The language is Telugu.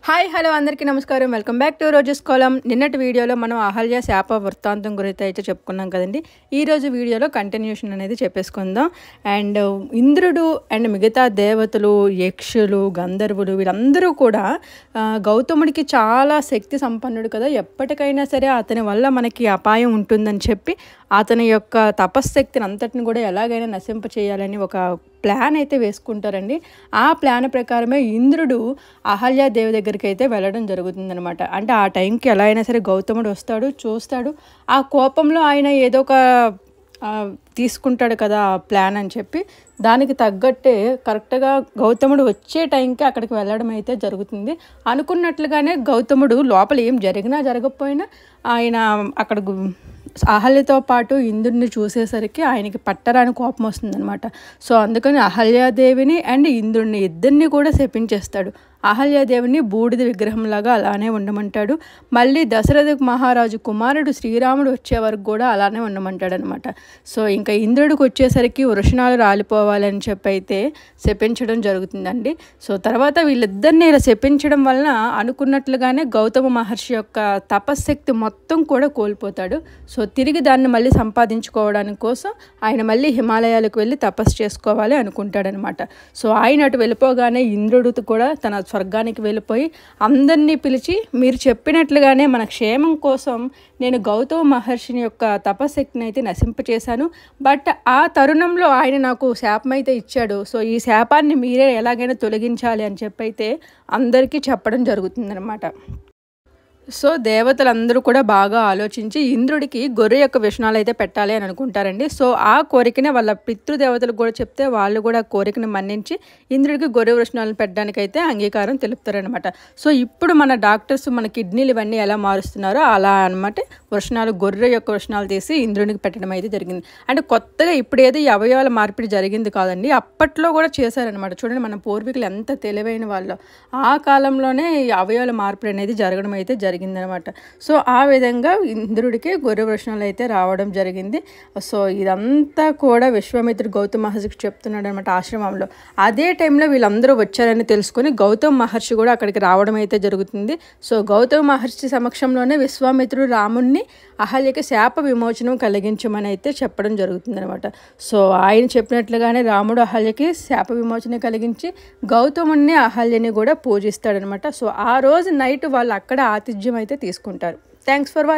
హాయ్ హలో అందరికీ నమస్కారం. వెల్కమ్ బ్యాక్ టు రోజెస్ కాలం. నిన్నటి వీడియోలో మనం అహల్య శాప వృత్తాంతం గురించి అయితే చెప్పుకున్నాం కదండి. ఈరోజు వీడియోలో కంటిన్యూషన్ అనేది చెప్పేసుకుందాం. అండ్ ఇంద్రుడు అండ్ మిగతా దేవతలు, యక్షులు, గంధర్వులు వీళ్ళందరూ కూడా గౌతముడికి చాలా శక్తి సంపన్నుడు కదా, ఎప్పటికైనా సరే అతని వల్ల మనకి అపాయం ఉంటుందని చెప్పి అతని యొక్క తపశ్శక్తిని అంతటిని కూడా ఎలాగైనా నశింప చేయాలని ఒక ప్లాన్ అయితే వేసుకుంటారండి. ఆ ప్లాన్ ప్రకారమే ఇంద్రుడు అహల్యాదేవి దగ్గరికి అయితే వెళ్ళడం జరుగుతుందనమాట. అంటే ఆ టైంకి ఎలా అయినా సరే గౌతముడు వస్తాడు, చూస్తాడు. ఆ కోపంలో ఆయన ఏదో ఒక తీసుకుంటాడు కదా ఆ ప్లాన్ అని చెప్పి దానికి తగ్గట్టే కరెక్ట్గా గౌతముడు వచ్చే టైంకి అక్కడికి వెళ్ళడం అయితే జరుగుతుంది. అనుకున్నట్లుగానే గౌతముడు లోపల ఏం జరిగినా జరగకపోయినా ఆయన అక్కడ అహల్యతో పాటు ఇంద్రుడిని చూసేసరికి ఆయనకి పట్టరాని కోపం వస్తుందన్నమాట. సో అందుకని అహల్యాదేవిని అండ్ ఇంద్రుడిని ఇద్దరిని కూడా శపించేస్తాడు. అహల్యాదేవిని బూడిద విగ్రహంలాగా అలానే ఉండమంటాడు. మళ్ళీ దశరథ మహారాజు కుమారుడు శ్రీరాముడు వచ్చే వరకు కూడా అలానే ఉండమంటాడు అనమాట. సో ఇంకా ఇంద్రుడికి వచ్చేసరికి వృషణాలు రాలిపోవాలని చెప్పి అయితే శపించడం జరుగుతుందండి. సో తర్వాత వీళ్ళిద్దరిని ఇలా శపించడం వలన అనుకున్నట్లుగానే గౌతమ మహర్షి యొక్క తపశ్శక్తి మొత్తం కూడా కోల్పోతాడు. సో తిరిగి దాన్ని మళ్ళీ సంపాదించుకోవడానికి కోసం ఆయన మళ్ళీ హిమాలయాలకు వెళ్ళి తపస్సు చేసుకోవాలి అనుకుంటాడనమాట. సో ఆయన అటు వెళ్ళిపోగానే ఇంద్రుడు కూడా తన స్వర్గానికి వెళ్ళిపోయి అందరినీ పిలిచి, మీరు చెప్పినట్లుగానే మన క్షేమం కోసం నేను గౌతమ మహర్షిని యొక్క తపశక్తిని అయితే నశింపచేశాను. బట్ ఆ తరుణంలో ఆయన నాకు శాపం అయితే ఇచ్చాడు. సో ఈ శాపాన్ని మీరే ఎలాగైనా తొలగించాలి అని చెప్పి అయితే అందరికీ చెప్పడం జరుగుతుందన్నమాట. సో దేవతలందరూ కూడా బాగా ఆలోచించి ఇంద్రుడికి గొర్రె యొక్క విషణాలు అయితే పెట్టాలి అని అనుకుంటారండి. సో ఆ కోరికనే వాళ్ళ పితృదేవతలకు కూడా చెప్తే వాళ్ళు కూడా ఆ కోరికను మన్నించి ఇంద్రుడికి గొర్రె విషణాలను పెట్టడానికి అయితే అంగీకారం తెలుపుతారనమాట. సో ఇప్పుడు మన డాక్టర్స్ మన కిడ్నీలు ఇవన్నీ ఎలా మారుస్తున్నారో అలా అనమాట వృషణాలు, గొర్రె యొక్క వృషణాలు తీసి ఇంద్రుడికి పెట్టడం అయితే జరిగింది. అంటే కొత్తగా ఇప్పుడు ఏదో ఈ అవయవాల మార్పిడి జరిగింది కాదండి, అప్పట్లో కూడా చేశారనమాట. చూడండి మన పూర్వీకులు ఎంత తెలివైన వాళ్ళు. ఆ కాలంలోనే ఈ అవయవాల మార్పిడి అనేది జరగడం అయితే జరిగిందనమాట. సో ఆ విధంగా ఇంద్రుడికి గొర్రె వృషణాలు అయితే రావడం జరిగింది. సో ఇదంతా కూడా విశ్వామిత్రుడు గౌతమ మహర్షికి చెప్తున్నాడు అనమాట ఆశ్రమంలో. అదే టైంలో వీళ్ళందరూ వచ్చారని తెలుసుకొని గౌతమ మహర్షి కూడా అక్కడికి రావడం అయితే జరుగుతుంది. సో గౌతమ మహర్షి సమక్షంలోనే విశ్వామిత్రుడు రాముణ్ణి అహల్యకి శాప విమోచనం కలిగించమని అయితే చెప్పడం జరుగుతుంది అనమాట. సో ఆయన చెప్పినట్లుగానే రాముడు అహల్యకి శాప విమోచన కలిగించి గౌతముణ్ణి అహల్యని కూడా పూజిస్తాడనమాట. సో ఆ రోజు నైట్ వాళ్ళు అక్కడ ఆతిథ్యం అయితే తీసుకుంటారు. Thanks for watching.